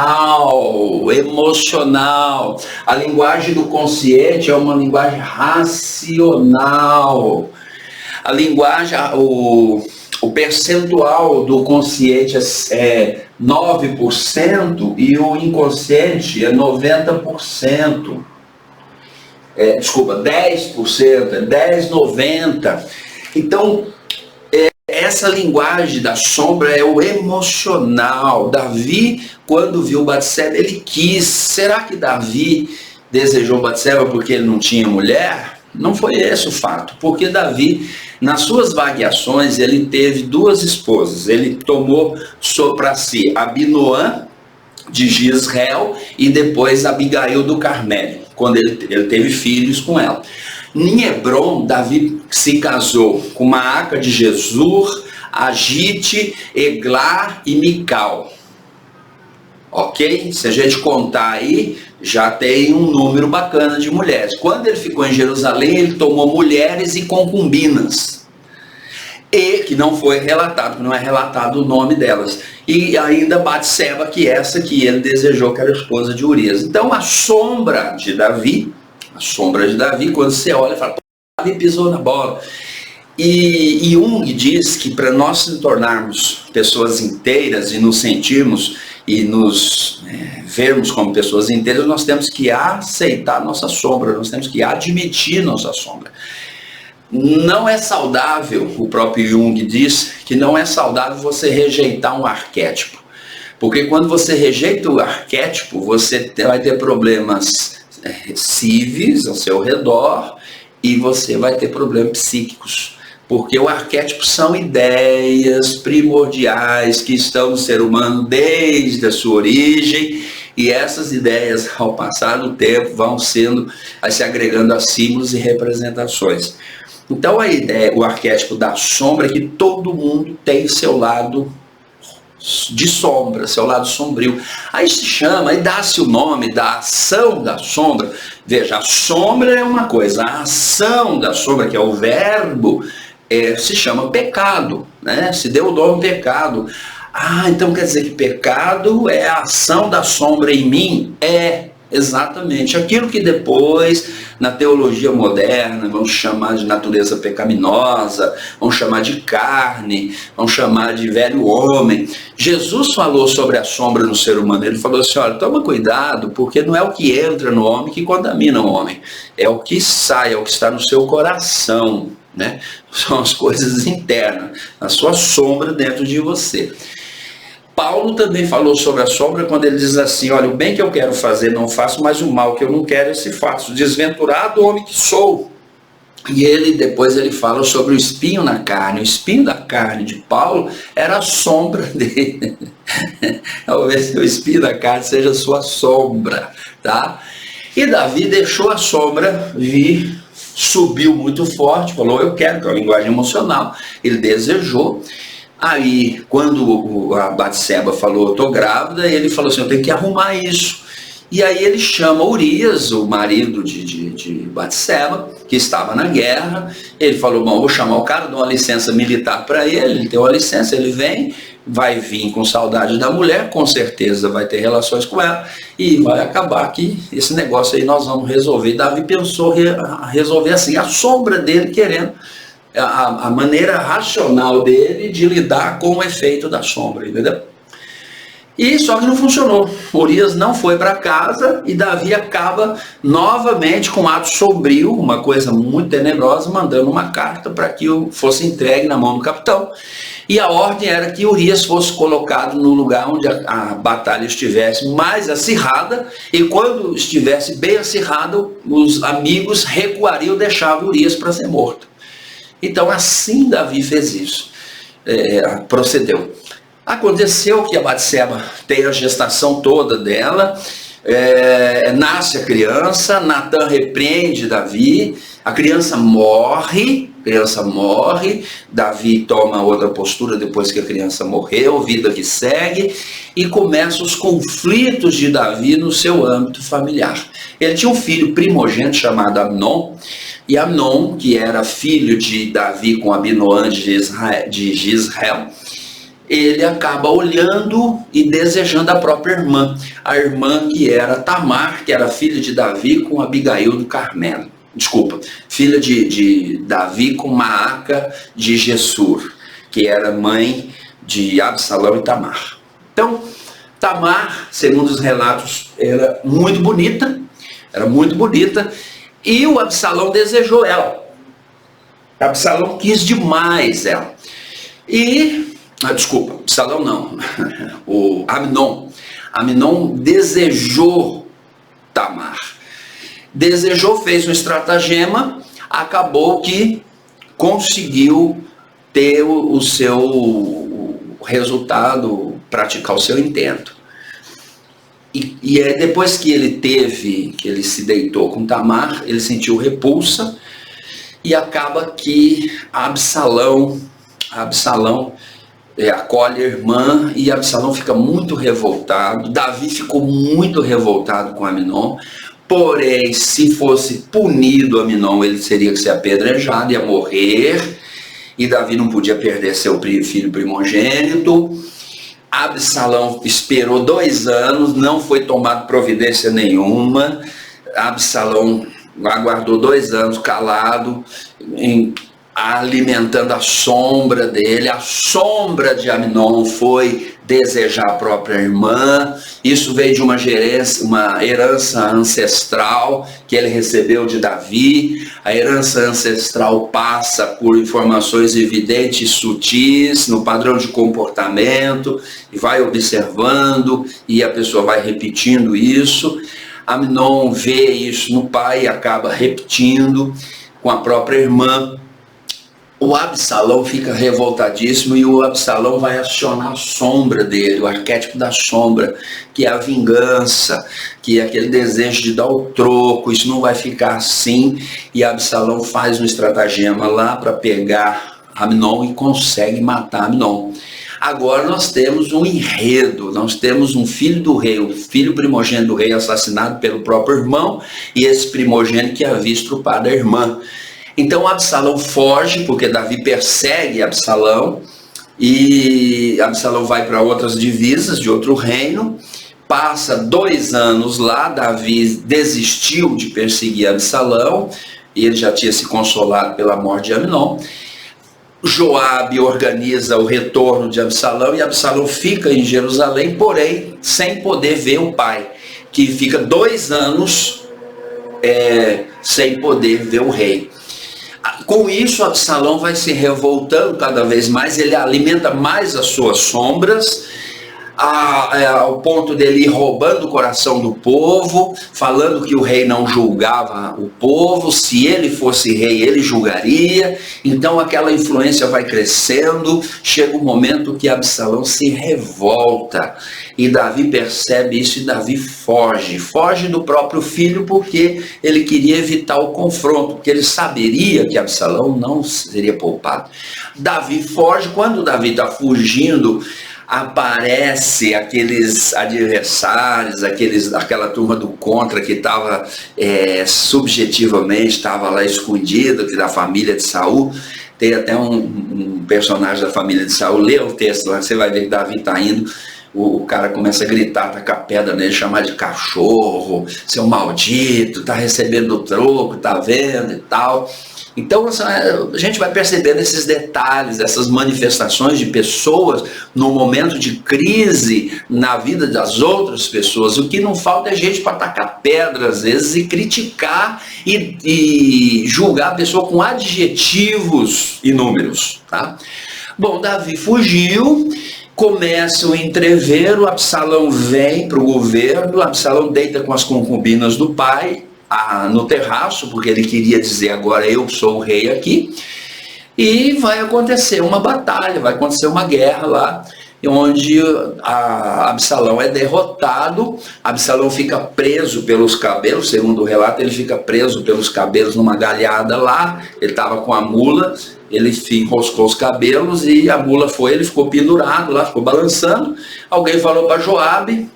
A linguagem do consciente é uma linguagem racional. A linguagem, o percentual do consciente é 9% e o inconsciente é 90%. 10%, é 10,90%. Então, essa linguagem da sombra é o emocional. Davi, quando viu Batseba, ele quis. Será que Davi desejou Batseba porque ele não tinha mulher? Não foi esse o fato, porque Davi, nas suas vagueações, ele teve duas esposas. Ele tomou para si Abinoam, de Jezreel, e depois Abigail do Carmelo, quando ele teve filhos com ela. Em Hebron, Davi se casou com Maaca de Jesur, Agite, Eglar e Mical. Ok? Se a gente contar aí, já tem um número bacana de mulheres. Quando ele ficou em Jerusalém, ele tomou mulheres e concubinas. E que não foi relatado, não é relatado o nome delas. E ainda Batseba, que é essa que ele desejou, que era a esposa de Urias. Então a sombra de Davi, quando você olha, fala, Davi pisou na bola. E Jung diz que para nós se tornarmos pessoas inteiras e nos sentirmos e nos vermos como pessoas inteiras, nós temos que aceitar nossa sombra, nós temos que admitir nossa sombra. Não é saudável, o próprio Jung diz, que não é saudável você rejeitar um arquétipo. Porque quando você rejeita o arquétipo, você vai ter problemas cíveis ao seu redor e você vai ter problemas psíquicos. Porque o arquétipo são ideias primordiais que estão no ser humano desde a sua origem, e essas ideias, ao passar do tempo, vão se agregando a símbolos e representações. Então a ideia, o arquétipo da sombra é que todo mundo tem seu lado de sombra, seu lado sombrio. Aí se chama, aí dá-se o nome da ação da sombra. Veja, a sombra é uma coisa, a ação da sombra, que é o verbo, se chama pecado, né? Se deu o nome pecado. Então quer dizer que pecado é a ação da sombra em mim? Exatamente. Aquilo que depois, na teologia moderna, vão chamar de natureza pecaminosa, vão chamar de carne, vão chamar de velho homem. Jesus falou sobre a sombra no ser humano. Ele falou assim, olha, toma cuidado, porque não é o que entra no homem que contamina o homem. É o que sai, é o que está no seu coração, né? São as coisas internas, a sua sombra dentro de você. Paulo também falou sobre a sombra quando ele diz assim, olha, o bem que eu quero fazer não faço, mas o mal que eu não quero esse faço. Desventurado homem que sou. E depois ele fala sobre o espinho na carne. O espinho da carne de Paulo era a sombra dele. Talvez o espinho da carne seja a sua sombra, tá? E Davi deixou a sombra vir, subiu muito forte, falou, eu quero, que é a linguagem emocional. Ele desejou. Aí, quando a Batseba falou, eu estou grávida, ele falou assim, eu tenho que arrumar isso. E aí ele chama Urias, o marido de Batseba, que estava na guerra. Ele falou, bom, vou chamar o cara, dou uma licença militar para ele tem uma licença, ele vem, vai vir com saudade da mulher, com certeza vai ter relações com ela, e vai acabar que esse negócio aí nós vamos resolver. Davi pensou resolver assim, a sombra dele querendo, a maneira racional dele de lidar com o efeito da sombra, entendeu? E só que não funcionou. Urias não foi para casa e Davi acaba novamente com um ato sombrio, uma coisa muito tenebrosa, mandando uma carta para que fosse entregue na mão do capitão. E a ordem era que Urias fosse colocado no lugar onde a batalha estivesse mais acirrada, e quando estivesse bem acirrada, os amigos recuariam, deixavam Urias para ser morto. Então assim Davi fez isso, procedeu. Aconteceu que a Batseba tem a gestação toda dela, nasce a criança, Natan repreende Davi, a criança morre, Davi toma outra postura depois que a criança morreu, vida que segue, e começam os conflitos de Davi no seu âmbito familiar. Ele tinha um filho primogênito chamado Amnon, e Amnon, que era filho de Davi com Abinoam de Gisrael, ele acaba olhando e desejando a própria irmã, a irmã que era Tamar, que era filha de Davi com Abigail do Carmelo. Desculpa, filha de Davi com Maaca de Gessur, que era mãe de Absalão e Tamar. Então, Tamar, segundo os relatos, era muito bonita, e o Absalão desejou ela. Absalão quis demais ela. Absalão não, o Amnon desejou Tamar. Fez um estratagema, acabou que conseguiu ter o seu resultado, praticar o seu intento. E depois que ele se deitou com Tamar, ele sentiu repulsa, e acaba que Absalão acolhe a irmã, e Absalão fica muito revoltado. Davi ficou muito revoltado com Amnon, porém, se fosse punido Amnon, ele teria que ser apedrejado, ia morrer, e Davi não podia perder seu filho primogênito. Absalão esperou 2 anos, não foi tomado providência nenhuma. Absalão aguardou 2 anos calado, alimentando a sombra dele. A sombra de Amnon foi desejar a própria irmã. Isso veio de uma herança ancestral que ele recebeu de Davi. A herança ancestral passa por informações evidentes, sutis, no padrão de comportamento, e vai observando, e a pessoa vai repetindo isso. Amnon vê isso no pai e acaba repetindo com a própria irmã. O Absalão fica revoltadíssimo, e o Absalão vai acionar a sombra dele, o arquétipo da sombra, que é a vingança, que é aquele desejo de dar o troco. Isso não vai ficar assim, e Absalão faz um estratagema lá para pegar Amnon e consegue matar Amnon. Agora nós temos um enredo, nós temos um filho do rei, o filho primogênito do rei assassinado pelo próprio irmão, e esse primogênito que havia estrupado a irmã. Então Absalão foge, porque Davi persegue Absalão, e Absalão vai para outras divisas de outro reino, passa 2 anos lá. Davi desistiu de perseguir Absalão, e ele já tinha se consolado pela morte de Amnon. Joabe organiza o retorno de Absalão, e Absalão fica em Jerusalém, porém sem poder ver o pai, que fica 2 anos sem poder ver o rei. Com isso, Absalão vai se revoltando cada vez mais, ele alimenta mais as suas sombras, ao ponto dele ir roubando o coração do povo, falando que o rei não julgava o povo, se ele fosse rei ele julgaria. Então aquela influência vai crescendo, chega um momento que Absalão se revolta, e Davi percebe isso, e Davi foge do próprio filho, porque ele queria evitar o confronto, porque ele saberia que Absalão não seria poupado. Davi foge. Quando Davi está fugindo, aparece aqueles adversários, aquela turma do contra que estava subjetivamente estava lá escondida, que da família de Saul, Tem até um personagem da família de Saul, lê o texto lá, você vai ver que Davi está indo, o cara começa a gritar, tacar pedra nele, chamar de cachorro, seu maldito, tá recebendo o troco, tá vendo e tal. Então a gente vai percebendo esses detalhes, essas manifestações de pessoas no momento de crise na vida das outras pessoas. O que não falta é gente para tacar pedra às vezes e criticar e julgar a pessoa com adjetivos inúmeros, tá? Bom, Davi fugiu. Começa o entrevero, Absalão vem para o governo, Absalão deita com as concubinas do pai no terraço, porque ele queria dizer agora eu sou o rei aqui, e vai acontecer uma batalha, vai acontecer uma guerra lá, onde Absalão é derrotado, Absalão fica preso pelos cabelos, segundo o relato, ele fica preso pelos cabelos numa galhada lá, ele estava com a mula, ele enroscou os cabelos e a mula ele ficou pendurado lá, ficou balançando, alguém falou para Joabe,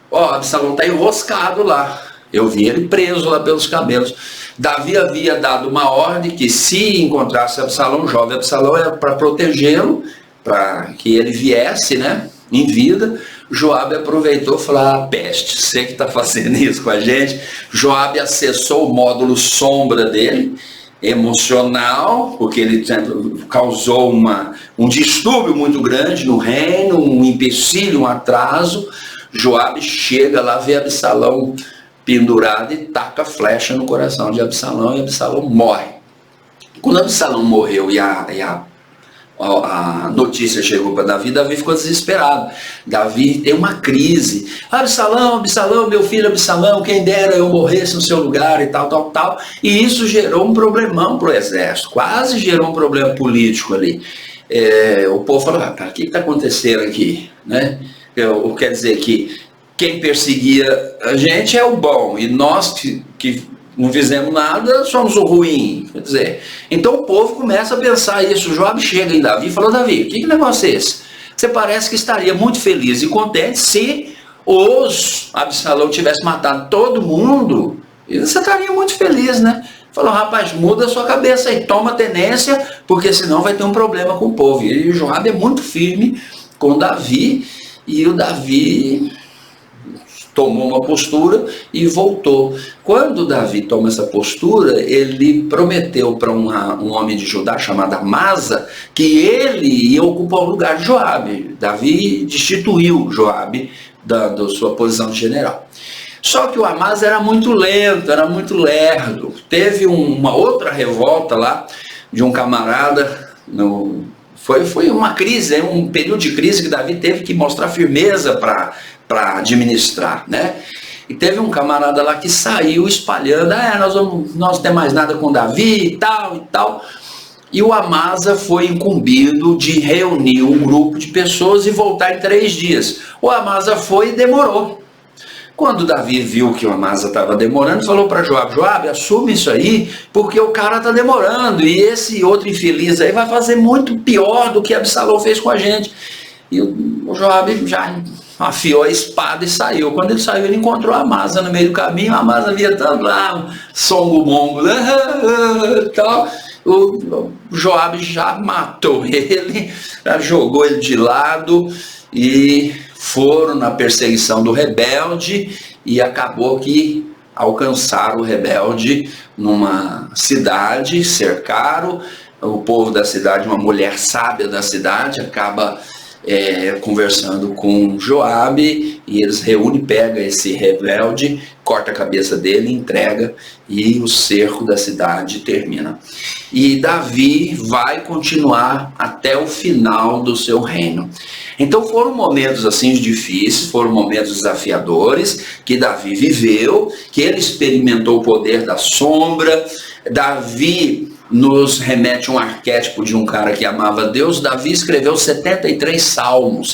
Absalão está enroscado lá, eu vi ele preso lá pelos cabelos. Davi havia dado uma ordem que se encontrasse Absalão, jovem Absalão, era para protegê-lo, para que ele viesse, né, em vida. Joabe aproveitou e falou, peste, você que está fazendo isso com a gente. Joabe acessou o módulo sombra dele, emocional, porque ele causou um distúrbio muito grande no reino, um empecilho, um atraso. Joabe chega lá, vê Absalão pendurado e taca flecha no coração de Absalão, e Absalão morre. Quando Absalão morreu e a notícia chegou para Davi, Davi ficou desesperado. Davi tem uma crise. Absalão, Absalão, meu filho Absalão, quem dera eu morresse no seu lugar e tal, tal, tal. E isso gerou um problemão para o exército, quase gerou um problema político ali. O povo falou, o que está acontecendo aqui? Né? Quer dizer que quem perseguia a gente é o bom, e nós que não fizemos nada, somos o ruim. Quer dizer, então o povo começa a pensar isso. Joabe chega em Davi e falou, Davi, que negócio é esse? Você parece que estaria muito feliz e contente se Absalão tivesse matado todo mundo, e você estaria muito feliz, né? Falou, rapaz, muda a sua cabeça aí, toma tenência, porque senão vai ter um problema com o povo. E o Joabe é muito firme com Davi, e o Davi tomou uma postura e voltou. Quando Davi toma essa postura, ele prometeu para um homem de Judá chamado Amasa que ele ia ocupar o lugar de Joabe. Davi destituiu Joabe da sua posição de general. Só que o Amasa era muito lento, era muito lerdo. Teve uma outra revolta lá de um camarada, foi uma crise, um período de crise que Davi teve que mostrar firmeza para administrar, né? E teve um camarada lá que saiu espalhando, nós não temos mais nada com Davi e tal e tal. E o Amasa foi incumbido de reunir um grupo de pessoas e voltar em 3 dias. O Amasa foi e demorou. Quando Davi viu que o Amasa estava demorando, falou para Joabe, assume isso aí, porque o cara está demorando, e esse outro infeliz aí vai fazer muito pior do que Absalão fez com a gente. E o Joabe já afiou a espada e saiu. Quando ele saiu, ele encontrou a Amasa no meio do caminho. A Amasa via tanto lá, songo-mongo, tal. O Joabe já matou ele, já jogou ele de lado e foram na perseguição do rebelde, e acabou que alcançaram o rebelde numa cidade, cercaram o povo da cidade, uma mulher sábia da cidade, acaba conversando com Joabe, e eles reúnem, pega esse rebelde, corta a cabeça dele, entrega, e o cerco da cidade termina. E Davi vai continuar até o final do seu reino. Então foram momentos assim difíceis, foram momentos desafiadores que Davi viveu, que ele experimentou o poder da sombra. Davi nos remete um arquétipo de um cara que amava Deus. Davi escreveu 73 salmos,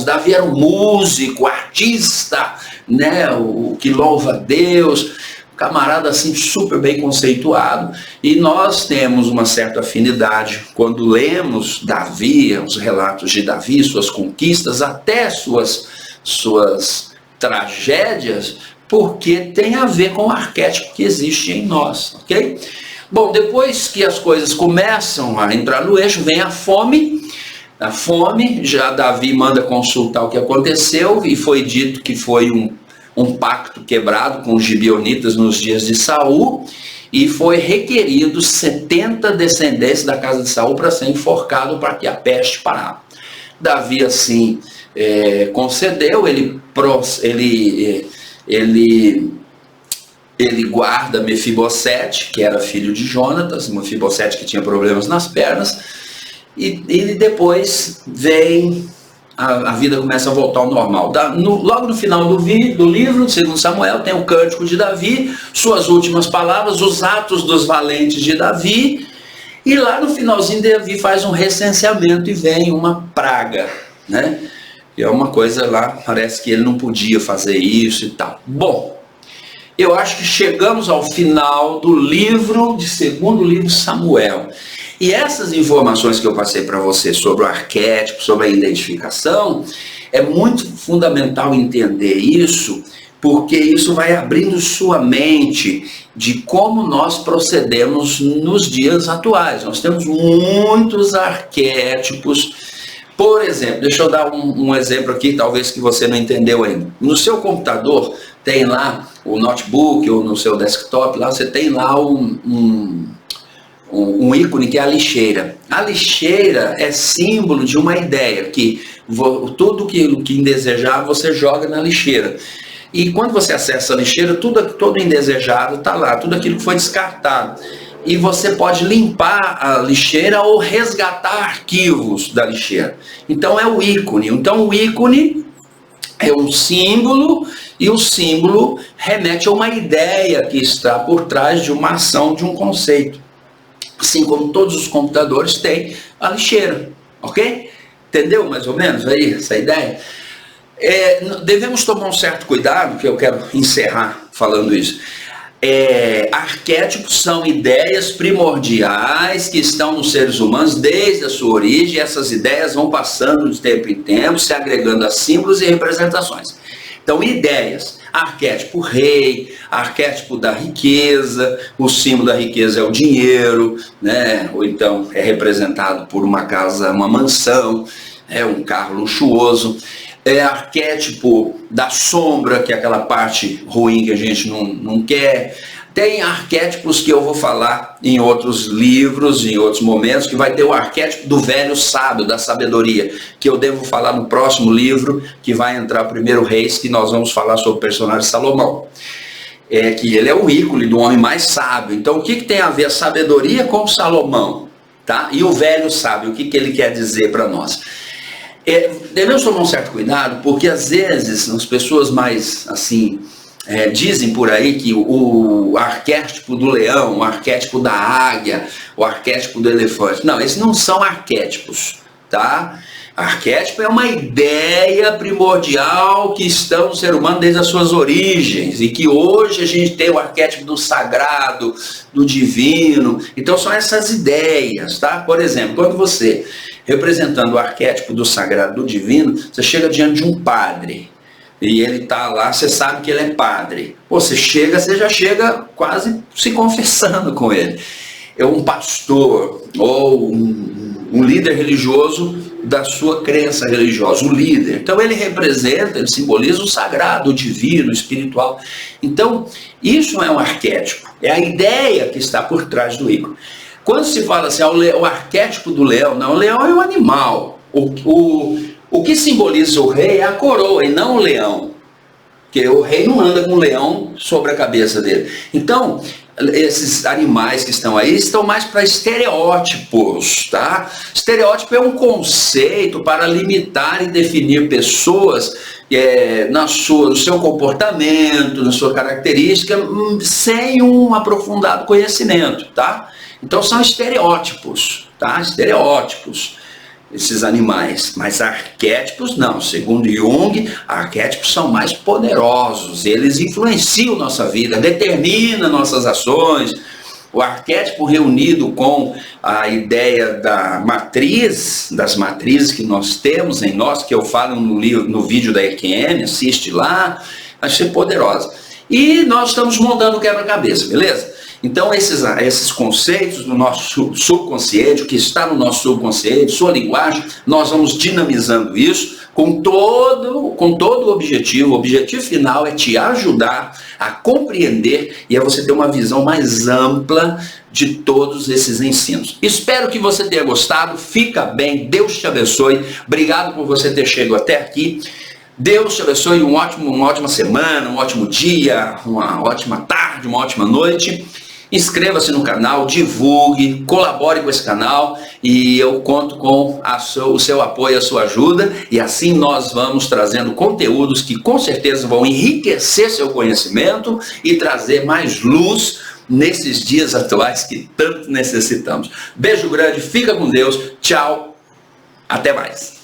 Davi era um músico, artista, né, o que louva a Deus, camarada assim super bem conceituado, e nós temos uma certa afinidade quando lemos Davi, os relatos de Davi, suas conquistas, até suas tragédias, porque tem a ver com o arquétipo que existe em nós, ok? Bom, depois que as coisas começam a entrar no eixo, vem a fome. A fome, já Davi manda consultar o que aconteceu, e foi dito que foi um pacto quebrado com os gibeonitas nos dias de Saul, e foi requerido 70 descendentes da casa de Saul para ser enforcado para que a peste parasse. Davi assim concedeu, ele guarda Mefibosete, que era filho de Jonatas, Mefibosete que tinha problemas nas pernas, e depois vem, a vida começa a voltar ao normal. Logo no final do livro, segundo Samuel, tem o cântico de Davi, suas últimas palavras, os atos dos valentes de Davi, e lá no finalzinho Davi faz um recenseamento e vem uma praga, né? E é uma coisa lá, parece que ele não podia fazer isso e tal. Bom, eu acho que chegamos ao final do segundo livro Samuel. E essas informações que eu passei para você sobre o arquétipo, sobre a identificação, é muito fundamental entender isso, porque isso vai abrindo sua mente de como nós procedemos nos dias atuais. Nós temos muitos arquétipos. Por exemplo, deixa eu dar um exemplo aqui, talvez que você não entendeu ainda. No seu computador tem lá o notebook, ou no seu desktop, lá você tem lá um ícone que é a lixeira. A lixeira é símbolo de uma ideia, que tudo que indesejável você joga na lixeira. E quando você acessa a lixeira, todo indesejado está lá, tudo aquilo que foi descartado. E você pode limpar a lixeira ou resgatar arquivos da lixeira. Então é o ícone. Então o ícone é um símbolo, e o símbolo remete a uma ideia que está por trás de uma ação, de um conceito. Assim como todos os computadores têm a lixeira, ok? Entendeu mais ou menos aí essa ideia? Devemos tomar um certo cuidado, que eu quero encerrar falando isso. Arquétipos são ideias primordiais que estão nos seres humanos desde a sua origem, e essas ideias vão passando de tempo em tempo, se agregando a símbolos e representações. Então, ideias, arquétipo rei, arquétipo da riqueza, o símbolo da riqueza é o dinheiro, né? Ou então é representado por uma casa, uma mansão, um carro luxuoso. Arquétipo da sombra, que é aquela parte ruim que a gente não quer. Tem arquétipos que eu vou falar em outros livros, em outros momentos, que vai ter o arquétipo do velho sábio, da sabedoria, que eu devo falar no próximo livro, que vai entrar Primeiro Reis, que nós vamos falar sobre o personagem Salomão. Que ele é o ícone do homem mais sábio. Então, o que tem a ver a sabedoria com Salomão? Tá? E o velho sábio, o que ele quer dizer para nós? Devemos tomar um certo cuidado, porque às vezes as pessoas mais assim dizem por aí que o arquétipo do leão, o arquétipo da águia, o arquétipo do elefante. Não, esses não são arquétipos, tá? Arquétipo é uma ideia primordial que está no ser humano desde as suas origens, e que hoje a gente tem o arquétipo do sagrado, do divino. Então são essas ideias, tá? Por exemplo, quando você, representando o arquétipo do sagrado, do divino, você chega diante de um padre, e ele está lá, você sabe que ele é padre. Você já chega quase se confessando com ele. É um pastor ou um líder religioso da sua crença religiosa, o líder. Então ele representa, ele simboliza o sagrado, o divino, o espiritual. Então isso é um arquétipo, é a ideia que está por trás do ícone. Quando se fala assim, o arquétipo do leão, não, o leão é um animal. O que simboliza o rei é a coroa e não o leão. Porque o rei não anda com o leão sobre a cabeça dele. Então, esses animais que estão aí estão mais para estereótipos, tá? Estereótipo é um conceito para limitar e definir pessoas no seu comportamento, na sua característica, sem um aprofundado conhecimento, tá? Então são estereótipos, tá? Estereótipos, esses animais. Mas arquétipos não. Segundo Jung, arquétipos são mais poderosos. Eles influenciam nossa vida, determinam nossas ações. O arquétipo reunido com a ideia das matrizes que nós temos em nós, que eu falo no vídeo da EQM, assiste lá, vai ser poderosa. e nós estamos montando o quebra-cabeça, beleza? Então esses conceitos do nosso subconsciente, o que está no nosso subconsciente, sua linguagem, nós vamos dinamizando isso com todo o objetivo. O objetivo final é te ajudar a compreender e a você ter uma visão mais ampla de todos esses ensinos. Espero que você tenha gostado, fica bem, Deus te abençoe, obrigado por você ter chegado até aqui. Deus te abençoe, uma ótima semana, um ótimo dia, uma ótima tarde, uma ótima noite. Inscreva-se no canal, divulgue, colabore com esse canal e eu conto com o seu apoio, a sua ajuda, e assim nós vamos trazendo conteúdos que com certeza vão enriquecer seu conhecimento e trazer mais luz nesses dias atuais que tanto necessitamos. Beijo grande, fica com Deus, tchau, até mais.